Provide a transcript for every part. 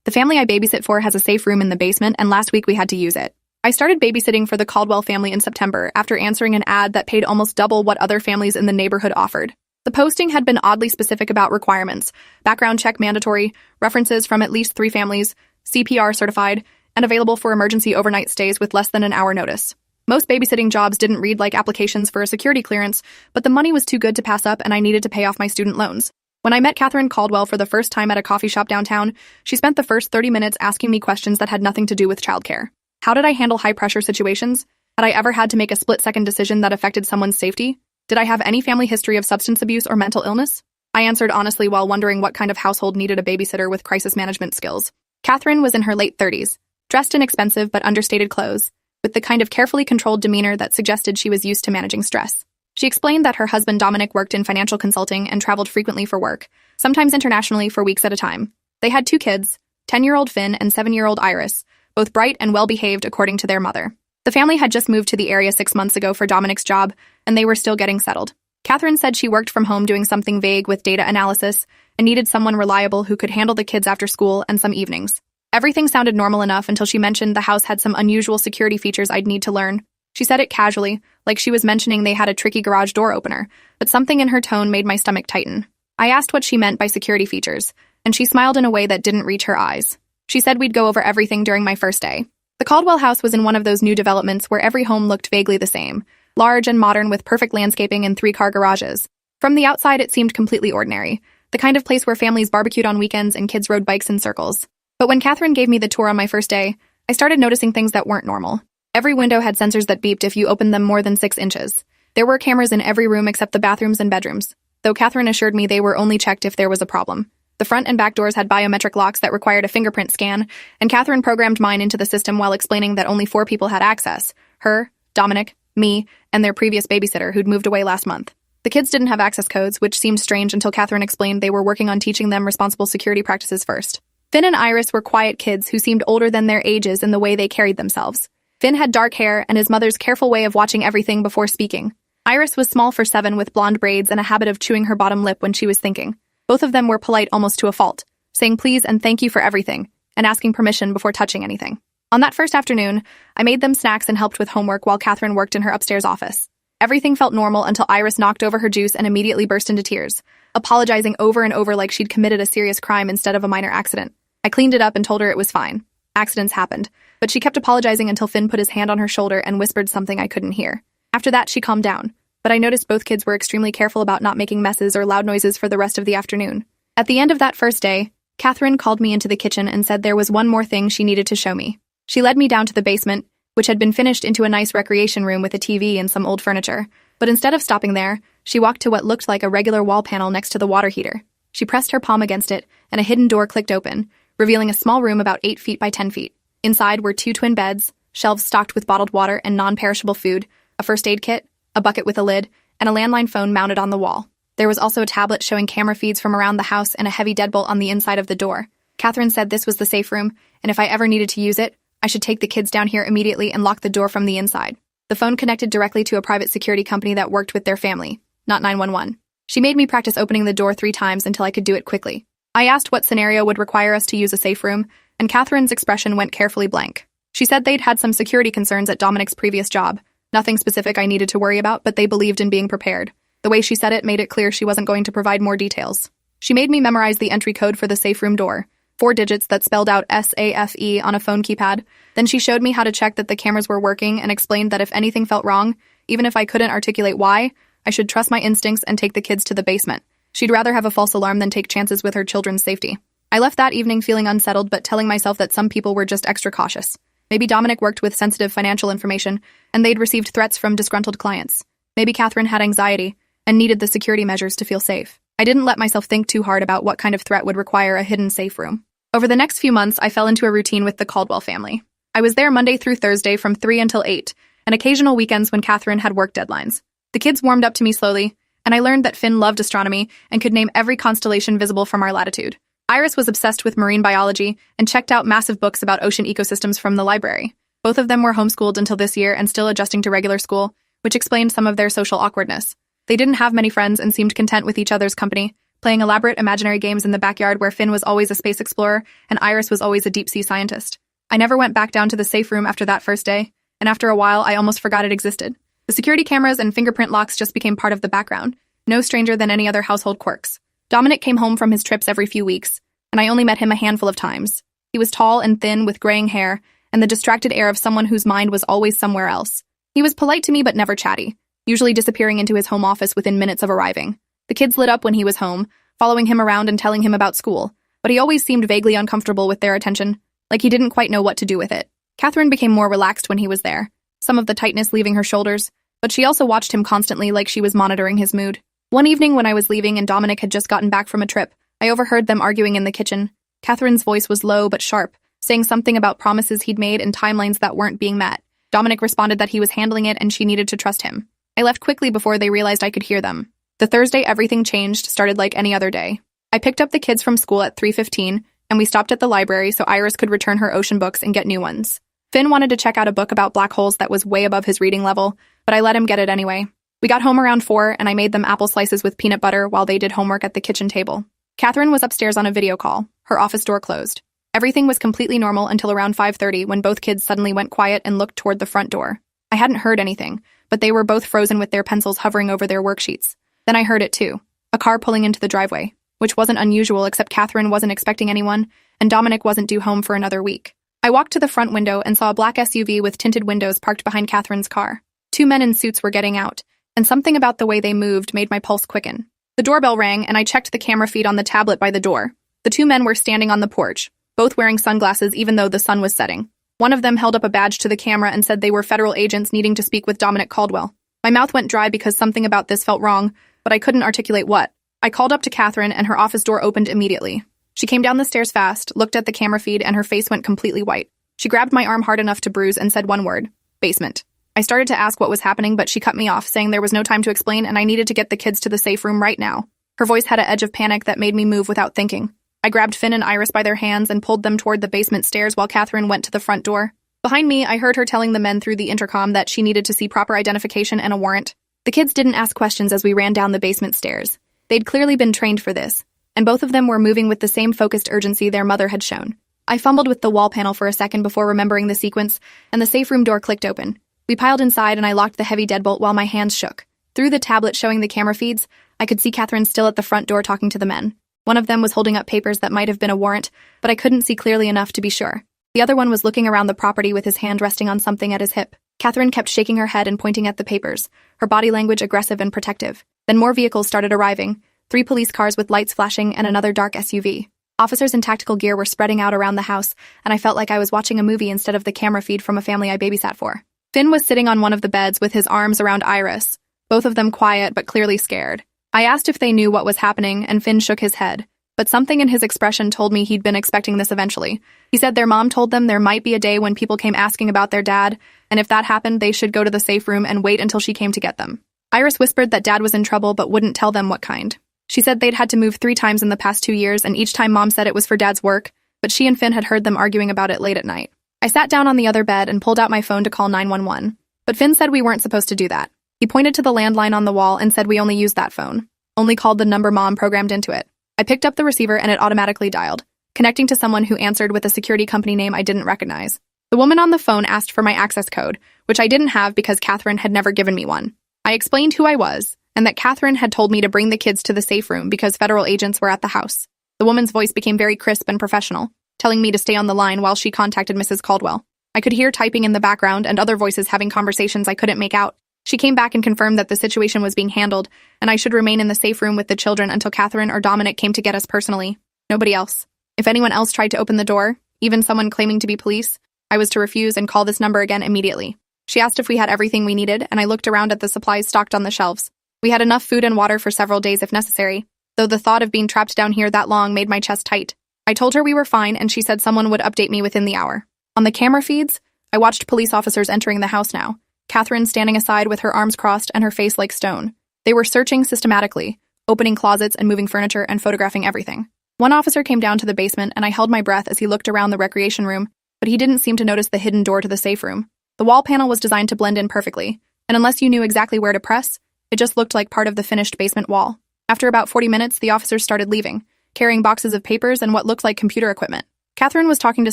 The family I babysit for has a safe room in the basement, and last week we had to use it. I started babysitting for the Caldwell family in September after answering an ad that paid almost double what other families in the neighborhood offered. The posting had been oddly specific about requirements: background check mandatory, references from at least 3 families, CPR certified, and available for emergency overnight stays with less than an hour notice. Most babysitting jobs didn't read like applications for a security clearance, but the money was too good to pass up and I needed to pay off my student loans. When I met Catherine Caldwell for the first time at a coffee shop downtown, she spent the first 30 minutes asking me questions that had nothing to do with childcare. How did I handle high-pressure situations? Had I ever had to make a split-second decision that affected someone's safety? Did I have any family history of substance abuse or mental illness? I answered honestly while wondering what kind of household needed a babysitter with crisis management skills. Catherine was in her late 30s, dressed in expensive but understated clothes, with the kind of carefully controlled demeanor that suggested she was used to managing stress. She explained that her husband Dominic worked in financial consulting and traveled frequently for work, sometimes internationally for weeks at a time. They had 2 kids, 10-year-old Finn and 7-year-old Iris, both bright and well-behaved according to their mother. The family had just moved to the area 6 months ago for Dominic's job, and they were still getting settled. Catherine said she worked from home doing something vague with data analysis and needed someone reliable who could handle the kids after school and some evenings. Everything sounded normal enough until she mentioned the house had some unusual security features I'd need to learn. She said it casually, like she was mentioning they had a tricky garage door opener, but something in her tone made my stomach tighten. I asked what she meant by security features, and she smiled in a way that didn't reach her eyes. She said we'd go over everything during my first day. The Caldwell house was in one of those new developments where every home looked vaguely the same, large and modern with perfect landscaping and 3-car garages. From the outside, it seemed completely ordinary, the kind of place where families barbecued on weekends and kids rode bikes in circles. But when Catherine gave me the tour on my first day, I started noticing things that weren't normal. Every window had sensors that beeped if you opened them more than 6 inches. There were cameras in every room except the bathrooms and bedrooms, though Catherine assured me they were only checked if there was a problem. The front and back doors had biometric locks that required a fingerprint scan, and Catherine programmed mine into the system while explaining that only 4 people had access: her, Dominic, me, and their previous babysitter who'd moved away last month. The kids didn't have access codes, which seemed strange until Catherine explained they were working on teaching them responsible security practices first. Finn and Iris were quiet kids who seemed older than their ages in the way they carried themselves. Finn had dark hair and his mother's careful way of watching everything before speaking. Iris was small for 7 with blonde braids and a habit of chewing her bottom lip when she was thinking. Both of them were polite almost to a fault, saying please and thank you for everything, and asking permission before touching anything. On that first afternoon, I made them snacks and helped with homework while Catherine worked in her upstairs office. Everything felt normal until Iris knocked over her juice and immediately burst into tears, apologizing over and over like she'd committed a serious crime instead of a minor accident. I cleaned it up and told her it was fine. Accidents happened, but she kept apologizing until Finn put his hand on her shoulder and whispered something I couldn't hear. After that, she calmed down, but I noticed both kids were extremely careful about not making messes or loud noises for the rest of the afternoon. At the end of that first day, Catherine called me into the kitchen and said there was one more thing she needed to show me. She led me down to the basement, which had been finished into a nice recreation room with a TV and some old furniture. But instead of stopping there, she walked to what looked like a regular wall panel next to the water heater. She pressed her palm against it, and a hidden door clicked open, revealing a small room about 8 feet by 10 feet. Inside were 2 twin beds, shelves stocked with bottled water and non-perishable food, a first aid kit, a bucket with a lid, and a landline phone mounted on the wall. There was also a tablet showing camera feeds from around the house and a heavy deadbolt on the inside of the door. Catherine said this was the safe room, and if I ever needed to use it, I should take the kids down here immediately and lock the door from the inside. The phone connected directly to a private security company that worked with their family, not 911. She made me practice opening the door 3 times until I could do it quickly. I asked what scenario would require us to use a safe room, and Catherine's expression went carefully blank. She said they'd had some security concerns at Dominic's previous job. Nothing specific I needed to worry about, but they believed in being prepared. The way she said it made it clear she wasn't going to provide more details. She made me memorize the entry code for the safe room door, 4 digits that spelled out SAFE on a phone keypad. Then she showed me how to check that the cameras were working and explained that if anything felt wrong, even if I couldn't articulate why, I should trust my instincts and take the kids to the basement. She'd rather have a false alarm than take chances with her children's safety. I left that evening feeling unsettled but telling myself that some people were just extra cautious. Maybe Dominic worked with sensitive financial information, and they'd received threats from disgruntled clients. Maybe Catherine had anxiety and needed the security measures to feel safe. I didn't let myself think too hard about what kind of threat would require a hidden safe room. Over the next few months, I fell into a routine with the Caldwell family. I was there Monday through Thursday from 3 until 8, and occasional weekends when Catherine had work deadlines. The kids warmed up to me slowly, and I learned that Finn loved astronomy and could name every constellation visible from our latitude. Iris was obsessed with marine biology and checked out massive books about ocean ecosystems from the library. Both of them were homeschooled until this year and still adjusting to regular school, which explained some of their social awkwardness. They didn't have many friends and seemed content with each other's company, playing elaborate imaginary games in the backyard where Finn was always a space explorer and Iris was always a deep-sea scientist. I never went back down to the safe room after that first day, and after a while I almost forgot it existed. The security cameras and fingerprint locks just became part of the background, no stranger than any other household quirks. Dominic came home from his trips every few weeks, and I only met him a handful of times. He was tall and thin with graying hair and the distracted air of someone whose mind was always somewhere else. He was polite to me but never chatty, usually disappearing into his home office within minutes of arriving. The kids lit up when he was home, following him around and telling him about school, but he always seemed vaguely uncomfortable with their attention, like he didn't quite know what to do with it. Catherine became more relaxed when he was there, some of the tightness leaving her shoulders, but she also watched him constantly like she was monitoring his mood. One evening when I was leaving and Dominic had just gotten back from a trip, I overheard them arguing in the kitchen. Catherine's voice was low but sharp, saying something about promises he'd made and timelines that weren't being met. Dominic responded that he was handling it and she needed to trust him. I left quickly before they realized I could hear them. The Thursday everything changed started like any other day. I picked up the kids from school at 3:15, and we stopped at the library so Iris could return her ocean books and get new ones. Finn wanted to check out a book about black holes that was way above his reading level, but I let him get it anyway. We got home around 4, and I made them apple slices with peanut butter while they did homework at the kitchen table. Catherine was upstairs on a video call, her office door closed. Everything was completely normal until around 5:30 when both kids suddenly went quiet and looked toward the front door. I hadn't heard anything, but they were both frozen with their pencils hovering over their worksheets. Then I heard it too, a car pulling into the driveway, which wasn't unusual except Catherine wasn't expecting anyone, and Dominic wasn't due home for another week. I walked to the front window and saw a black SUV with tinted windows parked behind Catherine's car. 2 men in suits were getting out, and something about the way they moved made my pulse quicken. The doorbell rang, and I checked the camera feed on the tablet by the door. The 2 men were standing on the porch, both wearing sunglasses even though the sun was setting. One of them held up a badge to the camera and said they were federal agents needing to speak with Dominic Caldwell. My mouth went dry because something about this felt wrong, but I couldn't articulate what. I called up to Catherine, and her office door opened immediately. She came down the stairs fast, looked at the camera feed, and her face went completely white. She grabbed my arm hard enough to bruise and said one word: basement. I started to ask what was happening, but she cut me off, saying there was no time to explain and I needed to get the kids to the safe room right now. Her voice had an edge of panic that made me move without thinking. I grabbed Finn and Iris by their hands and pulled them toward the basement stairs while Catherine went to the front door. Behind me, I heard her telling the men through the intercom that she needed to see proper identification and a warrant. The kids didn't ask questions as we ran down the basement stairs. They'd clearly been trained for this, and both of them were moving with the same focused urgency their mother had shown. I fumbled with the wall panel for a second before remembering the sequence, and the safe room door clicked open. We piled inside and I locked the heavy deadbolt while my hands shook. Through the tablet showing the camera feeds, I could see Catherine still at the front door talking to the men. One of them was holding up papers that might have been a warrant, but I couldn't see clearly enough to be sure. The other one was looking around the property with his hand resting on something at his hip. Catherine kept shaking her head and pointing at the papers, her body language aggressive and protective. Then more vehicles started arriving, 3 police cars with lights flashing and another dark SUV. Officers in tactical gear were spreading out around the house, and I felt like I was watching a movie instead of the camera feed from a family I babysat for. Finn was sitting on one of the beds with his arms around Iris, both of them quiet but clearly scared. I asked if they knew what was happening, and Finn shook his head, but something in his expression told me he'd been expecting this eventually. He said their mom told them there might be a day when people came asking about their dad, and if that happened, they should go to the safe room and wait until she came to get them. Iris whispered that dad was in trouble but wouldn't tell them what kind. She said they'd had to move 3 times in the past 2 years, and each time mom said it was for dad's work, but she and Finn had heard them arguing about it late at night. I sat down on the other bed and pulled out my phone to call 911, but Finn said we weren't supposed to do that. He pointed to the landline on the wall and said we only used that phone. Only called the number mom programmed into it. I picked up the receiver and it automatically dialed, connecting to someone who answered with a security company name I didn't recognize. The woman on the phone asked for my access code, which I didn't have because Catherine had never given me one. I explained who I was, and that Catherine had told me to bring the kids to the safe room because federal agents were at the house. The woman's voice became very crisp and professional, telling me to stay on the line while she contacted Mrs. Caldwell. I could hear typing in the background and other voices having conversations I couldn't make out. She came back and confirmed that the situation was being handled, and I should remain in the safe room with the children until Catherine or Dominic came to get us personally. Nobody else. If anyone else tried to open the door, even someone claiming to be police, I was to refuse and call this number again immediately. She asked if we had everything we needed, and I looked around at the supplies stocked on the shelves. We had enough food and water for several days if necessary, though the thought of being trapped down here that long made my chest tight. I told her we were fine, and she said someone would update me within the hour. On the camera feeds, I watched police officers entering the house now, Catherine standing aside with her arms crossed and her face like stone. They were searching systematically, opening closets and moving furniture and photographing everything. One officer came down to the basement, and I held my breath as he looked around the recreation room, but he didn't seem to notice the hidden door to the safe room. The wall panel was designed to blend in perfectly, and unless you knew exactly where to press, it just looked like part of the finished basement wall. After about 40 minutes, the officers started leaving, carrying boxes of papers and what looked like computer equipment. Catherine was talking to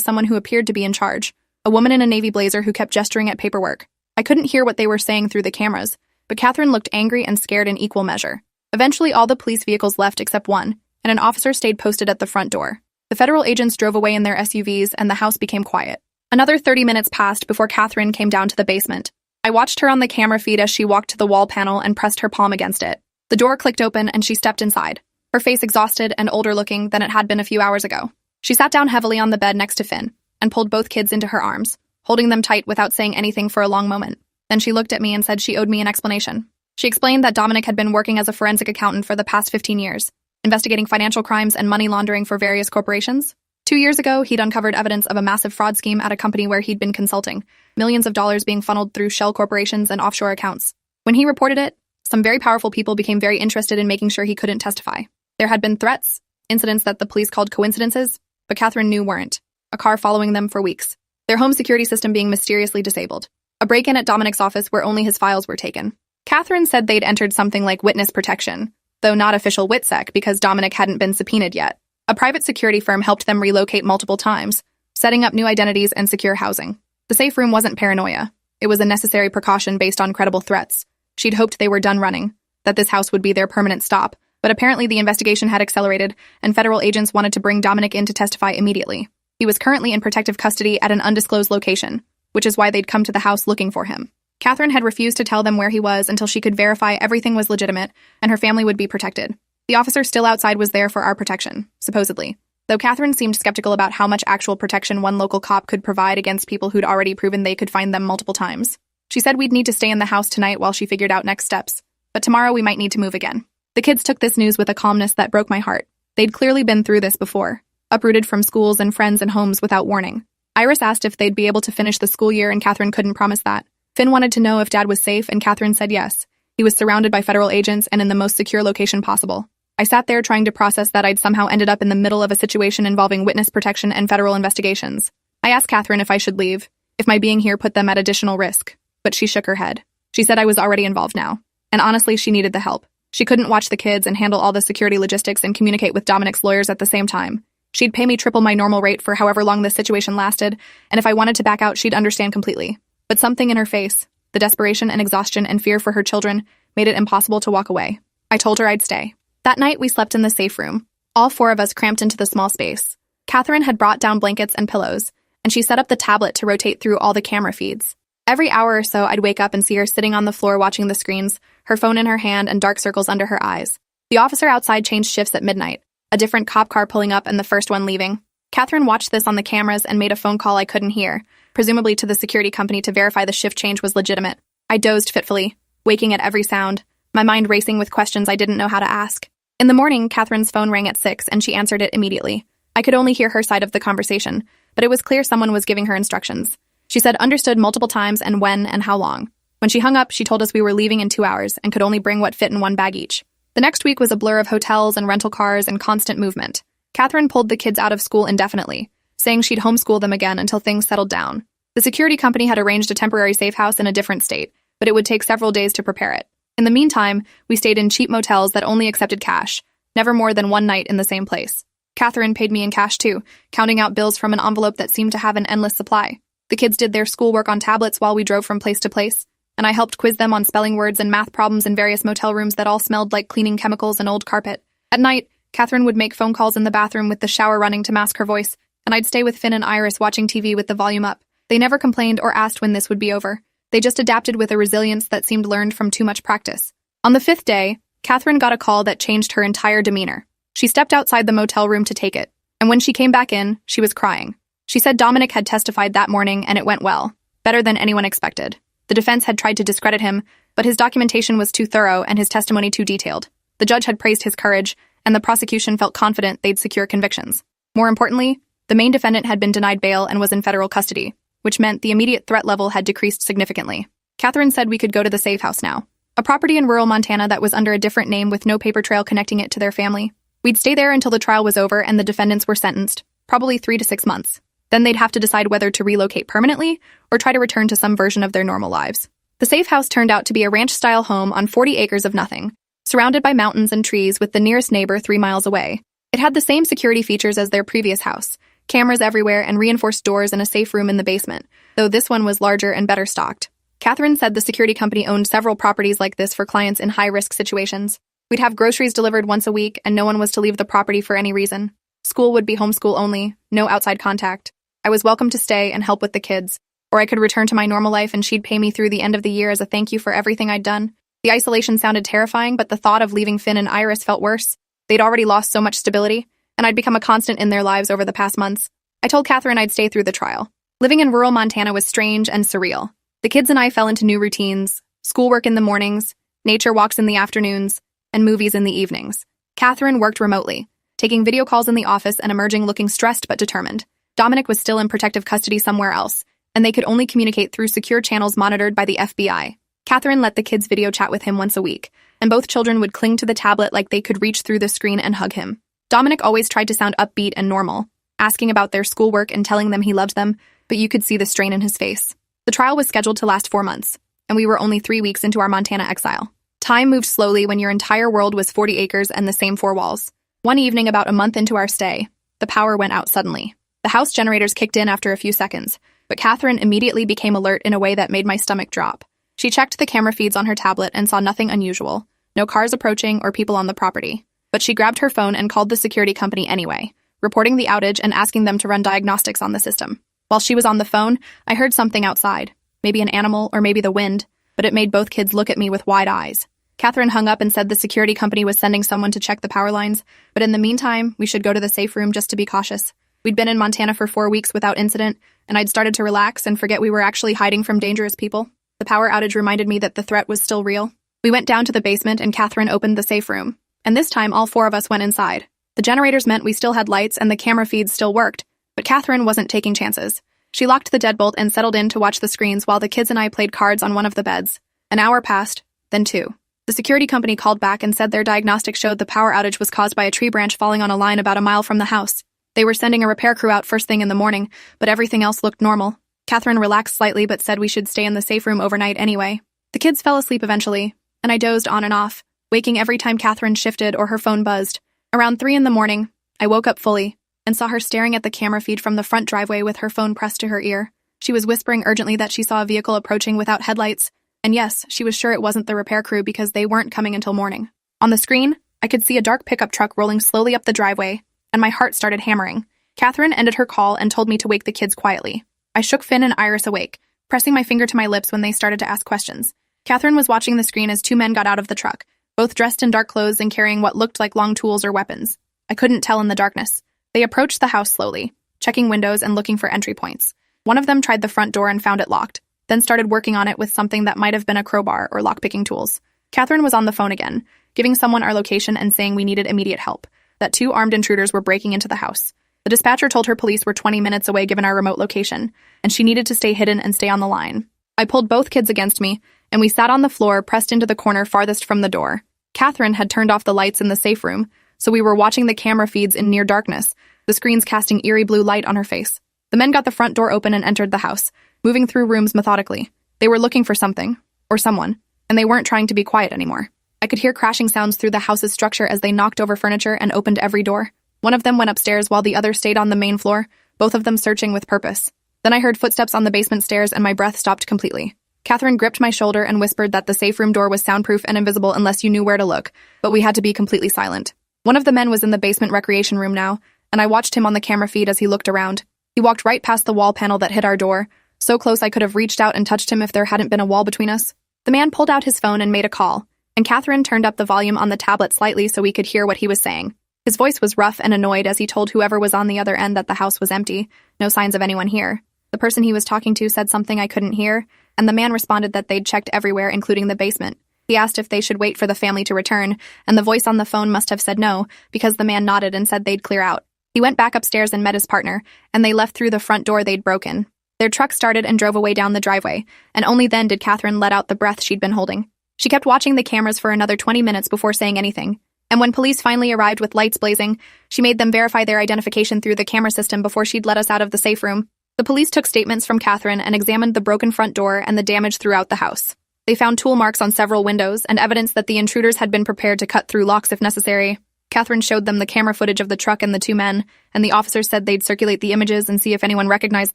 someone who appeared to be in charge, a woman in a navy blazer who kept gesturing at paperwork. I couldn't hear what they were saying through the cameras, but Catherine looked angry and scared in equal measure. Eventually, all the police vehicles left except one, and an officer stayed posted at the front door. The federal agents drove away in their SUVs, and the house became quiet. Another 30 minutes passed before Catherine came down to the basement. I watched her on the camera feed as she walked to the wall panel and pressed her palm against it. The door clicked open, and she stepped inside, her face exhausted and older-looking than it had been a few hours ago. She sat down heavily on the bed next to Finn and pulled both kids into her arms, holding them tight without saying anything for a long moment. Then she looked at me and said she owed me an explanation. She explained that Dominic had been working as a forensic accountant for the past 15 years, investigating financial crimes and money laundering for various corporations. 2 years ago, he'd uncovered evidence of a massive fraud scheme at a company where he'd been consulting, millions of dollars being funneled through shell corporations and offshore accounts. When he reported it, some very powerful people became very interested in making sure he couldn't testify. There had been threats, incidents that the police called coincidences, but Catherine knew weren't. A car following them for weeks. Their home security system being mysteriously disabled. A break-in at Dominic's office where only his files were taken. Catherine said they'd entered something like witness protection, though not official WITSEC because Dominic hadn't been subpoenaed yet. A private security firm helped them relocate multiple times, setting up new identities and secure housing. The safe room wasn't paranoia. It was a necessary precaution based on credible threats. She'd hoped they were done running, that this house would be their permanent stop, but apparently the investigation had accelerated, and federal agents wanted to bring Dominic in to testify immediately. He was currently in protective custody at an undisclosed location, which is why they'd come to the house looking for him. Catherine had refused to tell them where he was until she could verify everything was legitimate and her family would be protected. The officer still outside was there for our protection, supposedly, though Catherine seemed skeptical about how much actual protection one local cop could provide against people who'd already proven they could find them multiple times. She said we'd need to stay in the house tonight while she figured out next steps, but tomorrow we might need to move again. The kids took this news with a calmness that broke my heart. They'd clearly been through this before, uprooted from schools and friends and homes without warning. Iris asked if they'd be able to finish the school year, and Catherine couldn't promise that. Finn wanted to know if Dad was safe, and Catherine said yes. He was surrounded by federal agents and in the most secure location possible. I sat there trying to process that I'd somehow ended up in the middle of a situation involving witness protection and federal investigations. I asked Catherine if I should leave, if my being here put them at additional risk, but she shook her head. She said I was already involved now, and honestly, she needed the help. She couldn't watch the kids and handle all the security logistics and communicate with Dominic's lawyers at the same time. She'd pay me triple my normal rate for however long this situation lasted, and if I wanted to back out, she'd understand completely. But something in her face, the desperation and exhaustion and fear for her children, made it impossible to walk away. I told her I'd stay. That night, we slept in the safe room, all four of us cramped into the small space. Catherine had brought down blankets and pillows, and she set up the tablet to rotate through all the camera feeds. Every hour or so, I'd wake up and see her sitting on the floor watching the screens, her phone in her hand and dark circles under her eyes. The officer outside changed shifts at midnight, a different cop car pulling up and the first one leaving. Catherine watched this on the cameras and made a phone call I couldn't hear, presumably to the security company to verify the shift change was legitimate. I dozed fitfully, waking at every sound, my mind racing with questions I didn't know how to ask. In the morning, Catherine's phone rang at 6 and she answered it immediately. I could only hear her side of the conversation, but it was clear someone was giving her instructions. She said understood multiple times and when and how long. When she hung up, she told us we were leaving in 2 hours and could only bring what fit in one bag each. The next week was a blur of hotels and rental cars and constant movement. Catherine pulled the kids out of school indefinitely, saying she'd homeschool them again until things settled down. The security company had arranged a temporary safe house in a different state, but it would take several days to prepare it. In the meantime, we stayed in cheap motels that only accepted cash, never more than one night in the same place. Catherine paid me in cash too, counting out bills from an envelope that seemed to have an endless supply. The kids did their schoolwork on tablets while we drove from place to place, and I helped quiz them on spelling words and math problems in various motel rooms that all smelled like cleaning chemicals and old carpet. At night, Catherine would make phone calls in the bathroom with the shower running to mask her voice, and I'd stay with Finn and Iris watching TV with the volume up. They never complained or asked when this would be over. They just adapted with a resilience that seemed learned from too much practice. On the 5th day, Catherine got a call that changed her entire demeanor. She stepped outside the motel room to take it, and when she came back in, she was crying. She said Dominic had testified that morning and it went well, better than anyone expected. The defense had tried to discredit him, but his documentation was too thorough and his testimony too detailed. The judge had praised his courage, and the prosecution felt confident they'd secure convictions. More importantly, the main defendant had been denied bail and was in federal custody, which meant the immediate threat level had decreased significantly. Catherine said we could go to the safe house now, a property in rural Montana that was under a different name with no paper trail connecting it to their family. We'd stay there until the trial was over and the defendants were sentenced, probably 3 to 6 months. Then they'd have to decide whether to relocate permanently or try to return to some version of their normal lives. The safe house turned out to be a ranch-style home on 40 acres of nothing, surrounded by mountains and trees with the nearest neighbor 3 miles away. It had the same security features as their previous house, cameras everywhere and reinforced doors and a safe room in the basement, though this one was larger and better stocked. Catherine said the security company owned several properties like this for clients in high-risk situations. We'd have groceries delivered once a week, and no one was to leave the property for any reason. School would be homeschool only, no outside contact. I was welcome to stay and help with the kids, or I could return to my normal life and she'd pay me through the end of the year as a thank you for everything I'd done. The isolation sounded terrifying, but the thought of leaving Finn and Iris felt worse. They'd already lost so much stability, and I'd become a constant in their lives over the past months. I told Catherine I'd stay through the trial. Living in rural Montana was strange and surreal. The kids and I fell into new routines, schoolwork in the mornings, nature walks in the afternoons, and movies in the evenings. Catherine worked remotely, taking video calls in the office and emerging looking stressed but determined. Dominic was still in protective custody somewhere else, and they could only communicate through secure channels monitored by the FBI. Catherine let the kids video chat with him once a week, and both children would cling to the tablet like they could reach through the screen and hug him. Dominic always tried to sound upbeat and normal, asking about their schoolwork and telling them he loved them, but you could see the strain in his face. The trial was scheduled to last 4 months, and we were only 3 weeks into our Montana exile. Time moved slowly when your entire world was 40 acres and the same 4 walls. One evening about a month into our stay, the power went out suddenly. The house generators kicked in after a few seconds, but Catherine immediately became alert in a way that made my stomach drop. She checked the camera feeds on her tablet and saw nothing unusual, no cars approaching or people on the property. But she grabbed her phone and called the security company anyway, reporting the outage and asking them to run diagnostics on the system. While she was on the phone, I heard something outside, maybe an animal or maybe the wind, but it made both kids look at me with wide eyes. Catherine hung up and said the security company was sending someone to check the power lines, but in the meantime, we should go to the safe room just to be cautious. We'd been in Montana for 4 weeks without incident, and I'd started to relax and forget we were actually hiding from dangerous people. The power outage reminded me that the threat was still real. We went down to the basement and Catherine opened the safe room, and this time all 4 of us went inside. The generators meant we still had lights and the camera feeds still worked, but Catherine wasn't taking chances. She locked the deadbolt and settled in to watch the screens while the kids and I played cards on one of the beds. An hour passed, then 2. The security company called back and said their diagnostics showed the power outage was caused by a tree branch falling on a line about a mile from the house. They were sending a repair crew out first thing in the morning, but everything else looked normal. Catherine relaxed slightly but said we should stay in the safe room overnight anyway. The kids fell asleep eventually, and I dozed on and off, waking every time Catherine shifted or her phone buzzed. Around 3 in the morning, I woke up fully and saw her staring at the camera feed from the front driveway with her phone pressed to her ear. She was whispering urgently that she saw a vehicle approaching without headlights, and yes, she was sure it wasn't the repair crew because they weren't coming until morning. On the screen, I could see a dark pickup truck rolling slowly up the driveway, and my heart started hammering. Catherine ended her call and told me to wake the kids quietly. I shook Finn and Iris awake, pressing my finger to my lips when they started to ask questions. Catherine was watching the screen as 2 men got out of the truck, both dressed in dark clothes and carrying what looked like long tools or weapons. I couldn't tell in the darkness. They approached the house slowly, checking windows and looking for entry points. One of them tried the front door and found it locked, then started working on it with something that might have been a crowbar or lockpicking tools. Catherine was on the phone again, giving someone our location and saying we needed immediate help, that 2 armed intruders were breaking into the house. The dispatcher told her police were 20 minutes away given our remote location, and she needed to stay hidden and stay on the line. I pulled both kids against me, and we sat on the floor pressed into the corner farthest from the door. Catherine had turned off the lights in the safe room, so we were watching the camera feeds in near darkness, the screens casting eerie blue light on her face. The men got the front door open and entered the house, moving through rooms methodically. They were looking for something, or someone, and they weren't trying to be quiet anymore. I could hear crashing sounds through the house's structure as they knocked over furniture and opened every door. One of them went upstairs while the other stayed on the main floor, both of them searching with purpose. Then I heard footsteps on the basement stairs and my breath stopped completely. Catherine gripped my shoulder and whispered that the safe room door was soundproof and invisible unless you knew where to look, but we had to be completely silent. One of the men was in the basement recreation room now, and I watched him on the camera feed as he looked around. He walked right past the wall panel that hid our door, so close I could have reached out and touched him if there hadn't been a wall between us. The man pulled out his phone and made a call, and Catherine turned up the volume on the tablet slightly so we could hear what he was saying. His voice was rough and annoyed as he told whoever was on the other end that the house was empty, no signs of anyone here. The person he was talking to said something I couldn't hear, and the man responded that they'd checked everywhere, including the basement. He asked if they should wait for the family to return, and the voice on the phone must have said no, because the man nodded and said they'd clear out. He went back upstairs and met his partner, and they left through the front door they'd broken. Their truck started and drove away down the driveway, and only then did Catherine let out the breath she'd been holding. She kept watching the cameras for another 20 minutes before saying anything, and when police finally arrived with lights blazing, she made them verify their identification through the camera system before she'd let us out of the safe room. The police took statements from Catherine and examined the broken front door and the damage throughout the house. They found tool marks on several windows and evidence that the intruders had been prepared to cut through locks if necessary. Catherine showed them the camera footage of the truck and the two men, and the officers said they'd circulate the images and see if anyone recognized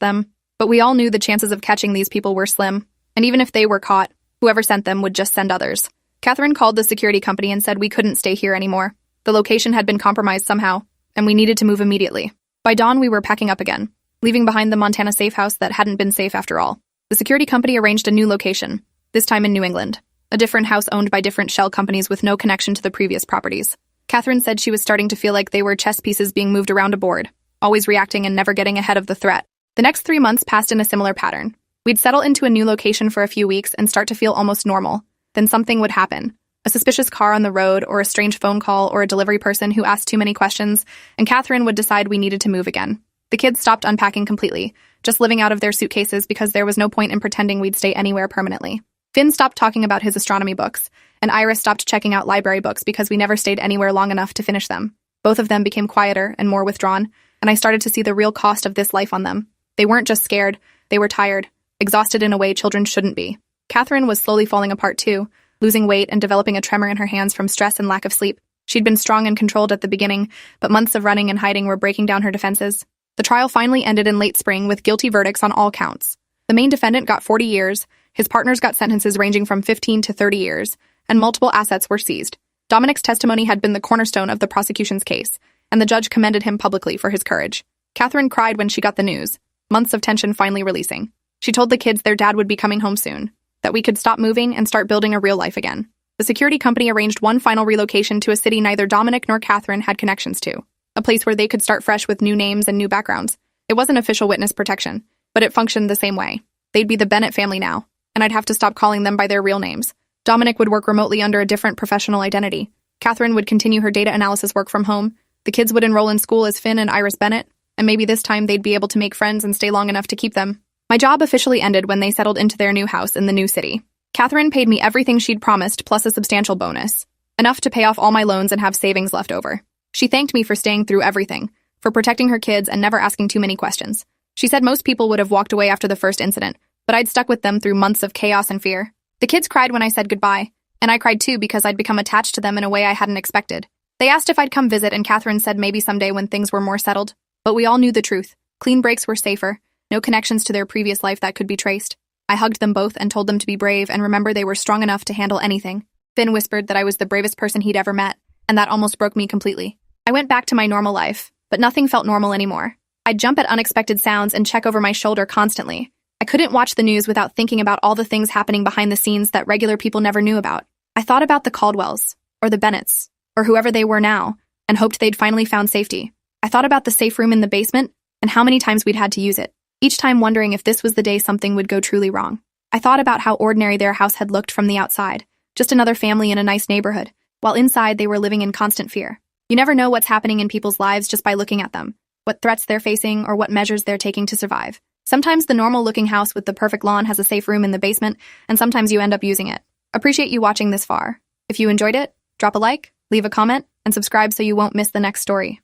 them. But we all knew the chances of catching these people were slim, and even if they were caught, whoever sent them would just send others. Catherine called the security company and said we couldn't stay here anymore. The location had been compromised somehow, and we needed to move immediately. By dawn, we were packing up again, leaving behind the Montana safe house that hadn't been safe after all. The security company arranged a new location, this time in New England, a different house owned by different shell companies with no connection to the previous properties. Catherine said she was starting to feel like they were chess pieces being moved around a board, always reacting and never getting ahead of the threat. The next 3 months passed in a similar pattern. We'd settle into a new location for a few weeks and start to feel almost normal. Then something would happen. A suspicious car on the road, or a strange phone call, or a delivery person who asked too many questions, and Catherine would decide we needed to move again. The kids stopped unpacking completely, just living out of their suitcases because there was no point in pretending we'd stay anywhere permanently. Finn stopped talking about his astronomy books, and Iris stopped checking out library books because we never stayed anywhere long enough to finish them. Both of them became quieter and more withdrawn, and I started to see the real cost of this life on them. They weren't just scared, they were tired, exhausted in a way children shouldn't be. Catherine was slowly falling apart too, losing weight and developing a tremor in her hands from stress and lack of sleep. She'd been strong and controlled at the beginning, but months of running and hiding were breaking down her defenses. The trial finally ended in late spring with guilty verdicts on all counts. The main defendant got 40 years, his partners got sentences ranging from 15 to 30 years, and multiple assets were seized. Dominic's testimony had been the cornerstone of the prosecution's case, and the judge commended him publicly for his courage. Catherine cried when she got the news, months of tension finally releasing. She told the kids their dad would be coming home soon, that we could stop moving and start building a real life again. The security company arranged one final relocation to a city neither Dominic nor Catherine had connections to, a place where they could start fresh with new names and new backgrounds. It wasn't official witness protection, but it functioned the same way. They'd be the Bennett family now, and I'd have to stop calling them by their real names. Dominic would work remotely under a different professional identity. Catherine would continue her data analysis work from home. The kids would enroll in school as Finn and Iris Bennett, and maybe this time they'd be able to make friends and stay long enough to keep them. My job officially ended when they settled into their new house in the new city. Catherine paid me everything she'd promised plus a substantial bonus, enough to pay off all my loans and have savings left over. She thanked me for staying through everything, for protecting her kids and never asking too many questions. She said most people would have walked away after the first incident, but I'd stuck with them through months of chaos and fear. The kids cried when I said goodbye, and I cried too because I'd become attached to them in a way I hadn't expected. They asked if I'd come visit, and Catherine said maybe someday when things were more settled. But we all knew the truth. Clean breaks were safer, no connections to their previous life that could be traced. I hugged them both and told them to be brave and remember they were strong enough to handle anything. Finn whispered that I was the bravest person he'd ever met, and that almost broke me completely. I went back to my normal life, but nothing felt normal anymore. I'd jump at unexpected sounds and check over my shoulder constantly. I couldn't watch the news without thinking about all the things happening behind the scenes that regular people never knew about. I thought about the Caldwells, or the Bennetts, or whoever they were now, and hoped they'd finally found safety. I thought about the safe room in the basement and how many times we'd had to use it, each time wondering if this was the day something would go truly wrong. I thought about how ordinary their house had looked from the outside, just another family in a nice neighborhood, while inside they were living in constant fear. You never know what's happening in people's lives just by looking at them, what threats they're facing or what measures they're taking to survive. Sometimes the normal-looking house with the perfect lawn has a safe room in the basement, and sometimes you end up using it. Appreciate you watching this far. If you enjoyed it, drop a like, leave a comment, and subscribe so you won't miss the next story.